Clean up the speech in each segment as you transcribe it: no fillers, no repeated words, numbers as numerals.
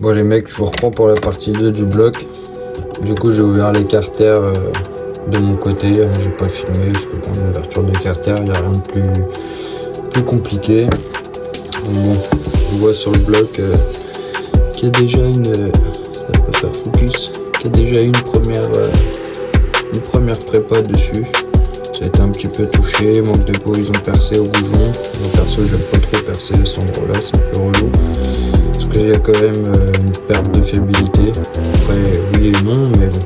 Bon les mecs, je vous reprends pour la partie 2 du bloc. Du coup j'ai ouvert les carters de mon côté, j'ai pas filmé parce que pour l'ouverture de carter, il n'y a rien de plus compliqué. Donc bon, on voit sur le bloc qu'il y a déjà une... ça va pas faire focus, qu'il y a déjà une première prépa dessus. Ça a été un petit peu touché, manque de peau, ils ont percé au bougeon. Moi perso j'aime pas trop percer cet endroit là, c'est un peu relou. Parce qu'il y a quand même une perte de fiabilité. Après oui et non, mais bon.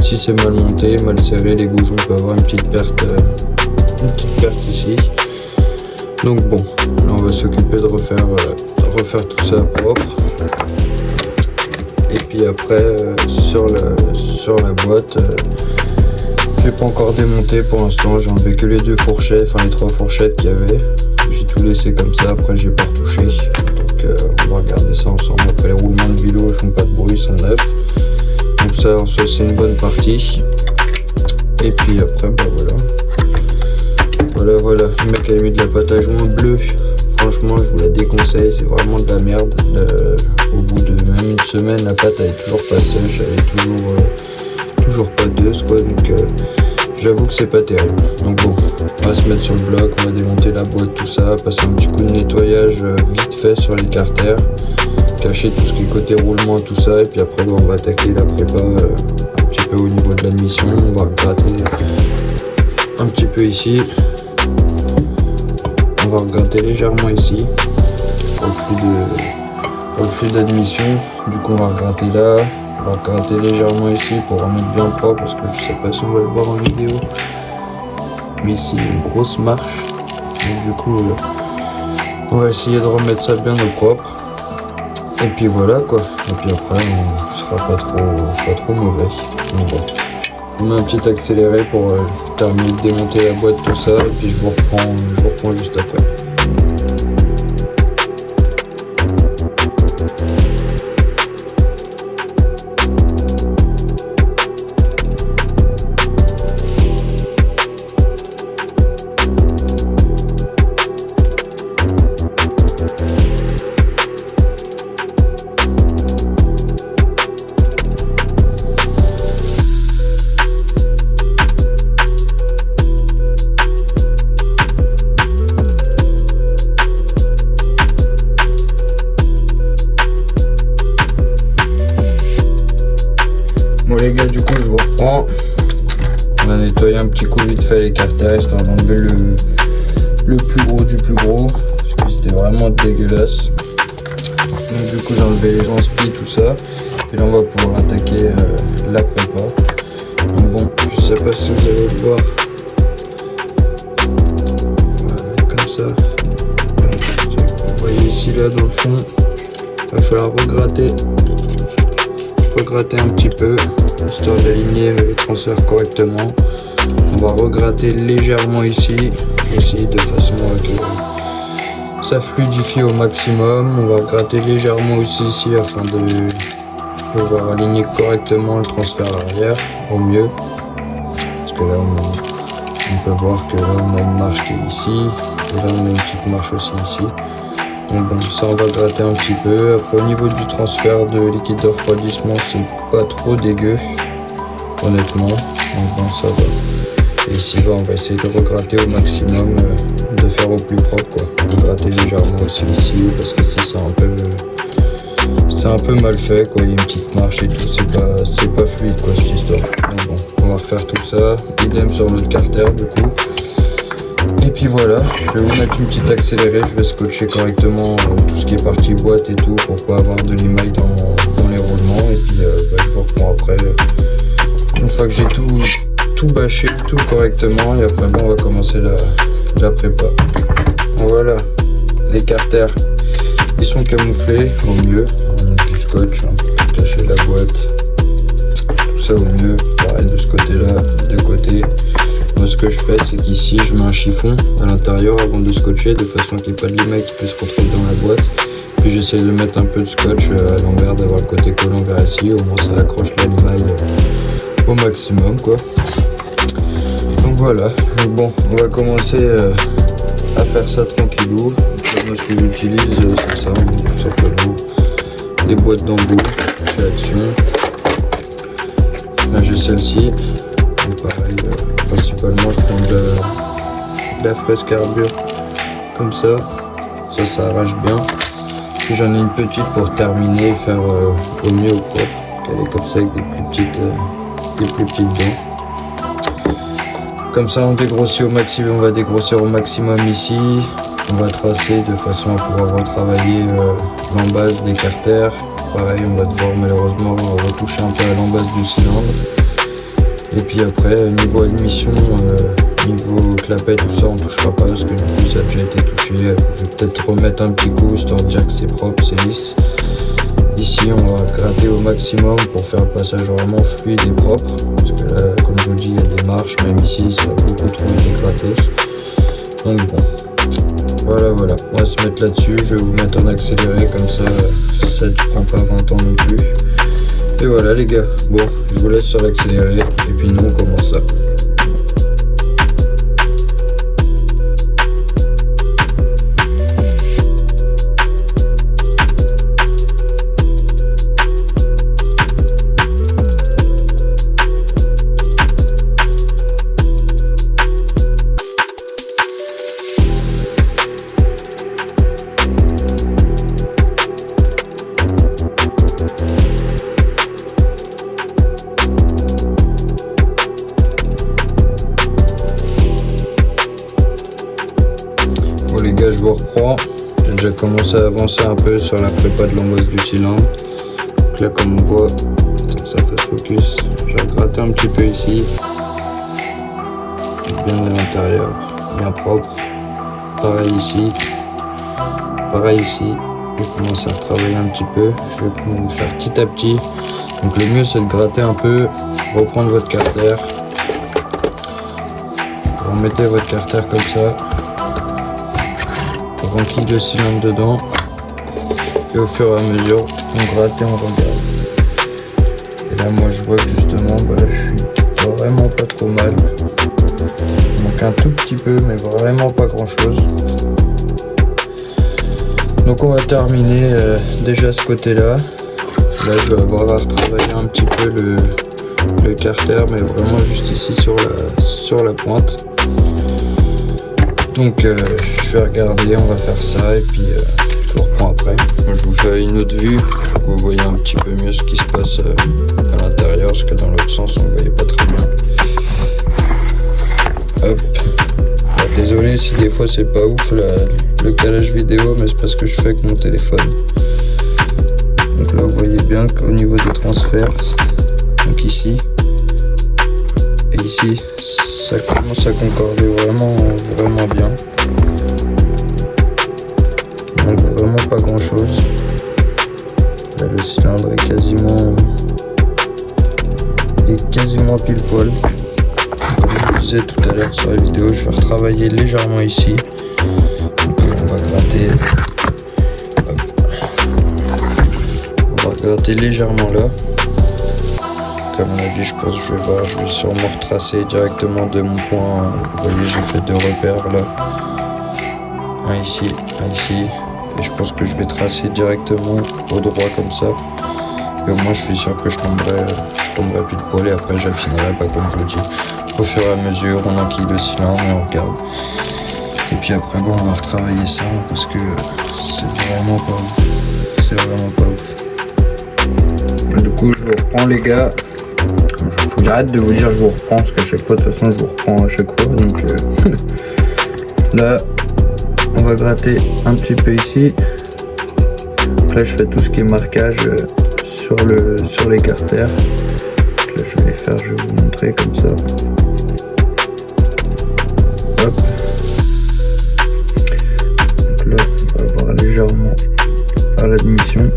Si c'est mal monté, mal serré, les goujons peuvent avoir une petite perte ici. Donc bon, là on va s'occuper de refaire tout ça propre. Et puis après sur la boîte, j'ai pas encore démonté pour l'instant, j'ai enlevé que les 2 fourchettes, enfin les 3 fourchettes qu'il y avait. J'ai tout laissé comme ça, après j'ai pas retouché. Donc on va regarder ça ensemble. Après les roulements de vélo ils font pas de bruit, ils sont neufs. Donc ça en soi c'est une bonne partie. Et puis après bah voilà. Le mec a mis de la pâte à joint bleue. Franchement je vous la déconseille, c'est vraiment de la merde. Au bout de même une semaine la pâte elle est toujours pas sèche, elle est toujours pas douce quoi, donc j'avoue que c'est pas terrible. Donc bon, on va se mettre sur le bloc, on va démonter la boîte, tout ça, passer un petit coup de nettoyage vite fait sur les carters, cacher tout ce qui est côté roulement, tout ça, et puis après on va attaquer la prépa un petit peu au niveau de l'admission. On va gratter un petit peu ici, on va regratter légèrement ici pour le flux d'admission. Du coup on va regratter là. On va gratter légèrement ici pour remettre bien propre, parce que je sais pas si on va le voir en vidéo, mais ici il y a une grosse marche, donc du coup on va essayer de remettre ça bien au propre, et puis voilà quoi. Et puis après on sera pas trop mauvais. Donc bon, je mets un petit accéléré pour terminer de démonter la boîte, tout ça, et puis je vous reprends juste après. Bon les gars, du coup je vous reprends. On a nettoyé un petit coup vite fait les carters, histoire d'enlever le plus gros du plus gros, parce que c'était vraiment dégueulasse. Donc du coup j'ai enlevé les gens-spi, tout ça, et là on va pouvoir attaquer la prépa. Donc bon, je sais pas si vous allez le voir, on va la mettre comme ça. Vous voyez ici là dans le fond, il va falloir regratter un petit peu, histoire d'aligner les transferts correctement. On va regratter légèrement ici aussi, de façon à que ça fluidifie au maximum. On va gratter légèrement aussi ici afin de pouvoir aligner correctement le transfert arrière au mieux, parce que là on peut voir que là on a une marche qui est ici, et là on a une petite marche aussi ici. Donc bon, ça on va gratter un petit peu. Après au niveau du transfert de liquide de refroidissement, c'est pas trop dégueu honnêtement, donc bon ça va. Et ici on va essayer de regratter au maximum, de faire au plus propre quoi. On va gratter légèrement aussi ici, parce que si c'est un peu mal fait quoi, il y a une petite marche et tout, c'est pas fluide quoi cette histoire. Donc bon, on va refaire tout ça, idem sur l'autre carter du coup. Et puis voilà, je vais vous mettre une petite accélérée, je vais scotcher correctement tout ce qui est partie boîte et tout, pour pas avoir de limaille dans les roulements. Et puis je vous reprends après, une fois que j'ai tout bâché, tout correctement, et après bon, on va commencer la prépa. Voilà, les carters, ils sont camouflés au mieux, on a du scotch, cacher la boîte, tout ça au mieux, pareil de ce côté-là, de côté. Moi ce que je fais c'est qu'ici je mets un chiffon à l'intérieur avant de scotcher, de façon qu'il n'y ait pas de limaille qui puisse rentrer dans la boîte. Puis j'essaie de mettre un peu de scotch à l'envers, d'avoir le côté collant vers ici, au moins ça accroche la limaille au maximum quoi. Donc voilà, donc bon, on va commencer à faire ça tranquillement. Moi ce que j'utilise c'est ça, tout simplement des boîtes d'embout chez Action. Là j'ai celle-ci. Et pareil, principalement je prends de la fraise carbure comme ça arrache bien. Puis j'en ai une petite pour terminer et faire au mieux au propre, qu'elle est comme ça avec des plus petites dents. Comme ça on dégrossit au maximum, on va dégrossir au maximum ici. On va tracer de façon à pouvoir retravailler l'embase des carters. Pareil, on va devoir malheureusement retoucher un peu à l'embase du cylindre. Et puis après, niveau admission, niveau clapet, tout ça, on touchera pas parce que du coup ça a déjà été touché. Je vais peut-être remettre un petit coup histoire de dire que c'est propre, c'est lisse. Ici, on va gratter au maximum pour faire le passage vraiment fluide et propre. Parce que là, comme je vous dis, il y a des marches, même ici, ça a beaucoup trop été gratté. Donc bon. Voilà, on va se mettre là-dessus, je vais vous mettre en accéléré, comme ça ne prend pas 20 ans non plus. Et voilà les gars, bon, je vous laisse sur l'accéléré, et puis nous on commence ça. Bon les gars, je vous reprends. J'ai déjà commencé à avancer un peu sur la prépa de l'embase du cylindre. Donc là comme on voit, ça fait focus. J'ai gratté un petit peu ici. Bien à l'intérieur, bien propre. Pareil ici. Pareil ici. Je vais commencer à retravailler un petit peu. Je vais me faire petit à petit. Donc le mieux c'est de gratter un peu, reprendre votre carter. Vous remettez votre carter comme ça. On quitte le cylindre dedans et au fur et à mesure on gratte et on regarde. Et là moi je vois que justement je suis vraiment pas trop mal. Il manque un tout petit peu mais vraiment pas grand chose. Donc on va terminer déjà ce côté là. Là je vais avoir travaillé un petit peu le carter mais vraiment juste ici sur la pointe. Donc je vais regarder, on va faire ça et puis je vous reprends après. Moi, je vous fais une autre vue pour que vous voyez un petit peu mieux ce qui se passe à l'intérieur parce que dans l'autre sens on ne voyait pas très bien. Hop. Désolé si des fois c'est pas ouf le calage vidéo mais c'est parce que je fais avec mon téléphone. Donc là vous voyez bien qu'au niveau des transferts, donc ici et ici, ça commence à concorder vraiment bien. Il manque vraiment pas grand chose. Là le cylindre est quasiment pile poil. Comme je vous disais tout à l'heure sur la vidéo, je vais retravailler légèrement ici. Donc on va gratter. Hop. On va gratter légèrement là. À mon avis, je pense que je vais sûrement retracer directement de mon point. Vous voyez, j'ai fait 2 repères là. Un ici, et je pense que je vais tracer directement au droit comme ça. Et au moins je suis sûr que je tomberai plus de poil et après j'affinerai, pas comme je vous dis. Au fur et à mesure, on enquille le cylindre et on regarde. Et puis après bon, on va retravailler ça parce que c'est vraiment pas ouf. Du coup je vous reprends les gars. Faut que j'arrête de vous dire je vous reprends parce qu'à chaque fois de toute façon je vous reprends à chaque fois. Donc là on va gratter un petit peu ici. Donc là je fais tout ce qui est marquage sur les carters. Donc là je vais vous montrer comme ça. Hop. Donc là on va voir légèrement à l'admission.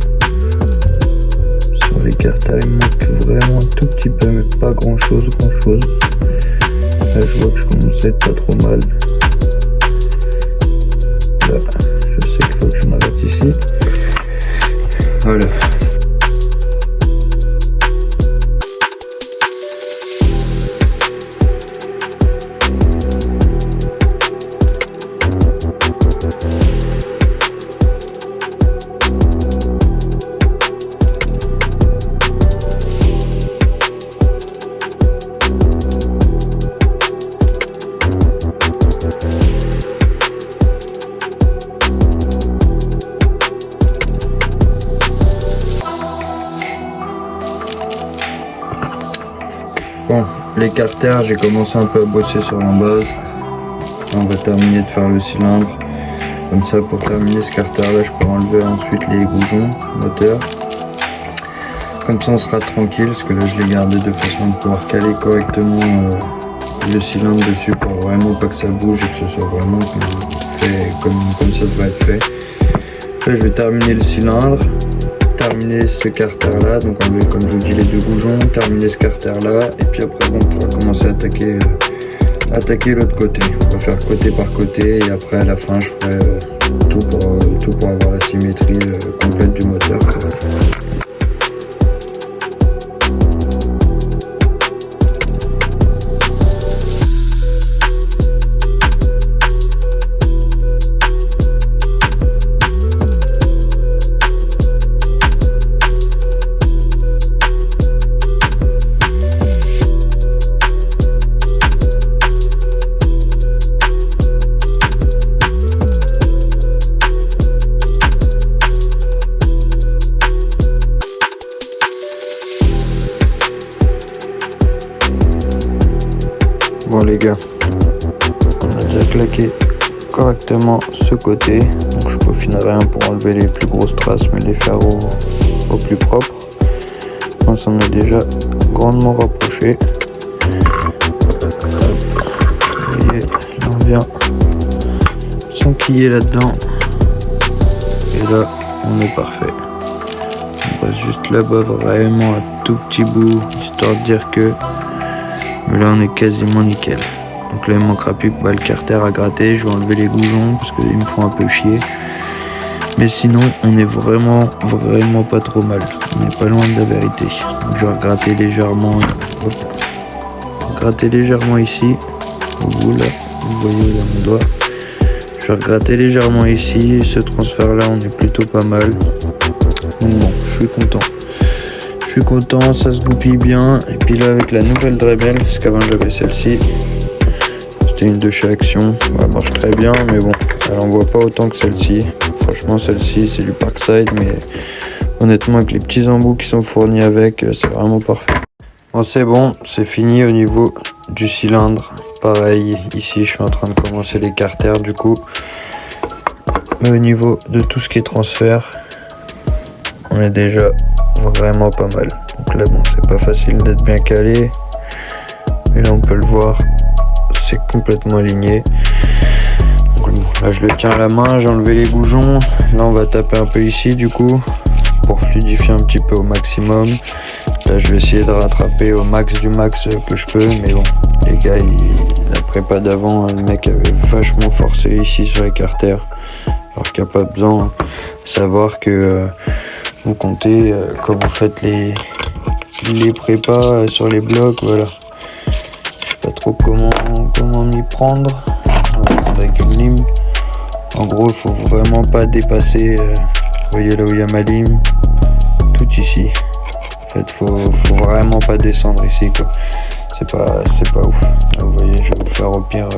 Les carters il manque vraiment un tout petit peu mais pas grand chose. Là je vois que je commence à être pas trop mal. Là je sais qu'il faut que je m'arrête ici. Voilà. Bon, les carters, j'ai commencé un peu à bosser sur la base. On va terminer de faire le cylindre. Comme ça, pour terminer ce carter là, je peux enlever ensuite les goujons moteur. Comme ça, on sera tranquille, parce que là, je l'ai gardé de façon de pouvoir caler correctement le cylindre dessus pour vraiment pas que ça bouge et que ce soit vraiment fait comme ça devrait être fait. Là, je vais terminer le cylindre, terminer ce carter là, donc enlever, comme je vous dis, les deux goujons, terminer ce carter là, et puis après, on pourra commencer à attaquer l'autre côté. On va faire côté par côté, et après, à la fin, je ferai tout pour avoir la symétrie complète du moteur. Bon les gars, on a déjà claqué correctement ce côté, donc je peaufine rien pour enlever les plus grosses traces mais les faire au plus propre. On s'en est déjà grandement rapproché. Vous voyez, là on vient s'enquiller là-dedans et là on est parfait. On passe juste là-bas vraiment un tout petit bout, histoire de dire que... Mais là on est quasiment nickel. Donc là il me manquera plus que le carter à gratter. Je vais enlever les goujons parce qu'ils me font un peu chier. Mais sinon on est vraiment pas trop mal. On n'est pas loin de la vérité. Donc je vais gratter légèrement. Hop. Gratter légèrement ici. Vous là, vous voyez là mon doigt. Je vais gratter légèrement ici. Ce transfert là on est plutôt pas mal. Donc bon, je suis content. Je suis content, ça se goupille bien. Et puis là avec la nouvelle Dremel, parce qu'avant j'avais celle-ci, c'était une de chez Action, elle marche très bien, mais bon, elle envoie pas autant que celle-ci. Franchement celle-ci c'est du Parkside, mais honnêtement avec les petits embouts qui sont fournis avec, c'est vraiment parfait. Bon c'est bon, c'est fini au niveau du cylindre. Pareil, ici je suis en train de commencer les carters du coup. Mais au niveau de tout ce qui est transfert, on est déjà vraiment pas mal. Donc là bon, c'est pas facile d'être bien calé, mais là on peut le voir, c'est complètement aligné. Donc bon, là je le tiens à la main, j'ai enlevé les goujons. Là on va taper un peu ici du coup pour fluidifier un petit peu au maximum. Là je vais essayer de rattraper au max du max que je peux, mais bon les gars, la prépa d'avant, le mec avait vachement forcé ici sur les carters, alors qu'il n'y a pas besoin de savoir que vous comptez quand vous faites les prépas sur les blocs, voilà. Je sais pas trop comment m'y prendre. On va prendre avec une lime. En gros, il faut vraiment pas dépasser. Vous voyez là où il y a ma lime, tout ici. En fait, faut vraiment pas descendre ici, quoi. C'est pas ouf. Là, vous voyez, je vais le faire au pire.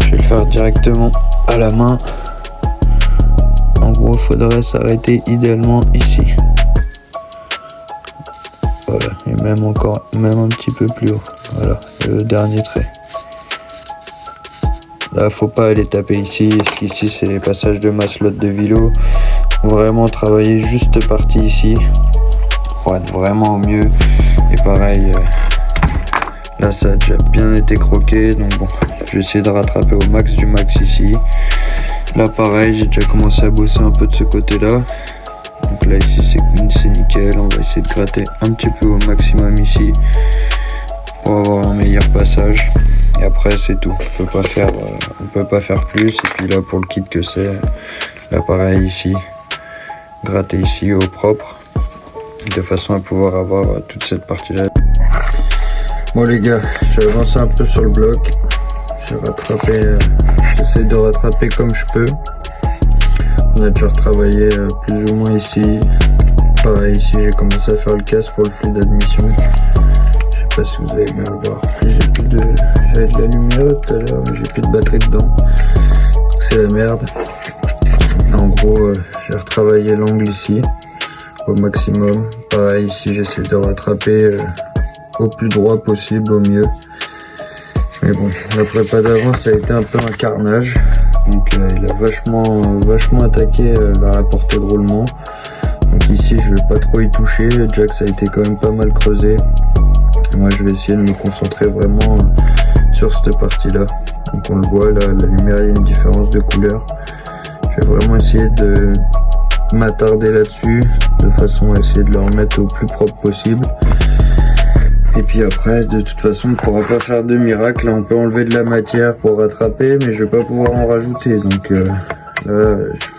Je vais le faire directement à la main. En gros, il faudrait s'arrêter idéalement ici. Voilà, et même un petit peu plus haut. Voilà, le dernier trait. Là, faut pas aller taper ici, parce qu'ici, c'est les passages de ma slot de vélo. Vraiment travailler juste partie ici pour être vraiment au mieux. Et pareil, là, ça a déjà bien été croqué. Donc bon, je vais essayer de rattraper au max du max ici. Là pareil, j'ai déjà commencé à bosser un peu de ce côté là. Donc là ici c'est nickel. On va essayer de gratter un petit peu au maximum ici pour avoir un meilleur passage. Et après c'est tout. On peut pas faire plus. Et puis là pour le kit que c'est, là pareil ici, gratter ici au propre, de façon à pouvoir avoir toute cette partie là. Bon les gars, j'ai avancé un peu sur le bloc. J'essaie de rattraper comme je peux. On a déjà retravaillé plus ou moins ici. Pareil ici, j'ai commencé à faire le casse pour le flux d'admission. Je sais pas si vous allez bien le voir. J'avais de la lumière tout à l'heure, mais j'ai plus de batterie dedans. C'est la merde. En gros, j'ai retravaillé l'angle ici au maximum. Pareil ici, j'essaie de rattraper au plus droit possible, au mieux. Mais bon, la prépa d'avant, ça a été un peu un carnage. Donc il a vachement attaqué vers la portée de roulement. Donc ici, je vais pas trop y toucher. Le jack, ça a été quand même pas mal creusé. Et moi, je vais essayer de me concentrer vraiment sur cette partie-là. Donc on le voit, là, la lumière, il y a une différence de couleur. Je vais vraiment essayer de m'attarder là-dessus, de façon à essayer de le remettre au plus propre possible. Et puis après, de toute façon, on ne pourra pas faire de miracle. Là, on peut enlever de la matière pour rattraper, mais je vais pas pouvoir en rajouter. Donc là,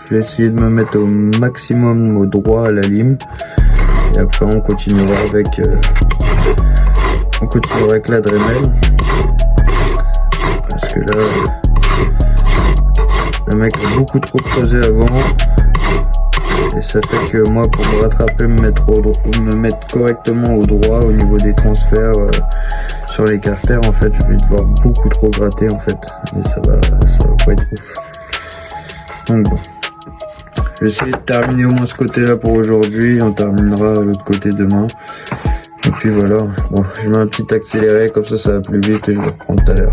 je vais essayer de me mettre au maximum au droit à la lime. Et après, on continuera avec la Dremel. Parce que là, le mec a beaucoup trop creusé avant. Et ça fait que moi, pour me rattraper, me mettre correctement au droit au niveau des transferts sur les carters, en fait, je vais devoir beaucoup trop gratter, en fait. Et ça va pas être ouf. Donc bon, je vais essayer de terminer au moins ce côté-là pour aujourd'hui. On terminera l'autre côté demain. Et puis voilà. Bon, je mets un petit accéléré, comme ça va plus vite et je vais reprendre tout à l'heure.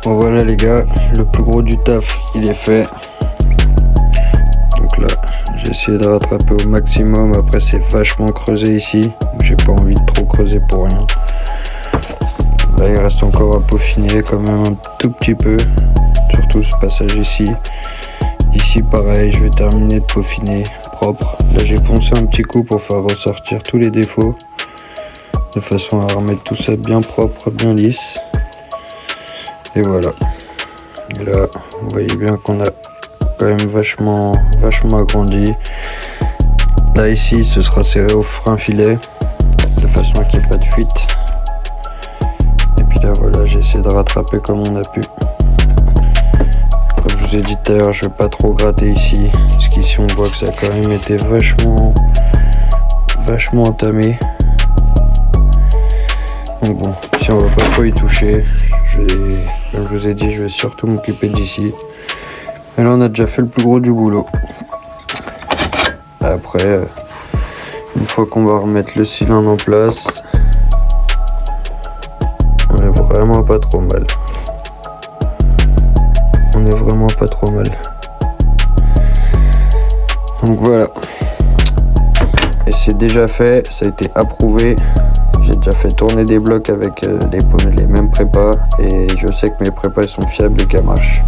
Bon voilà les gars, le plus gros du taf il est fait. Donc là j'ai essayé de rattraper au maximum. Après c'est vachement creusé ici, j'ai pas envie de trop creuser pour rien. Là il reste encore à peaufiner quand même un tout petit peu, surtout ce passage ici. Ici pareil, je vais terminer de peaufiner propre. Là j'ai poncé un petit coup pour faire ressortir tous les défauts, de façon à remettre tout ça bien propre, bien lisse. Et voilà. Et là, vous voyez bien qu'on a quand même vachement agrandi. Là ici, ce sera serré au frein filet, de façon à qu'il n'y ait pas de fuite. Et puis là, voilà, j'ai essayé de rattraper comme on a pu. Comme je vous ai dit tout à l'heure, je ne vais pas trop gratter ici, parce qu'ici on voit que ça a quand même été vachement entamé. Donc bon, si on va pas trop y toucher, comme je vous ai dit, je vais surtout m'occuper d'ici. Et là on a déjà fait le plus gros du boulot. Après, une fois qu'on va remettre le cylindre en place, on est vraiment pas trop mal. Donc voilà. Et c'est déjà fait, ça a été approuvé. J'ai déjà fait tourner des blocs avec les mêmes prépas et je sais que mes prépas sont fiables et qu'elles marchent.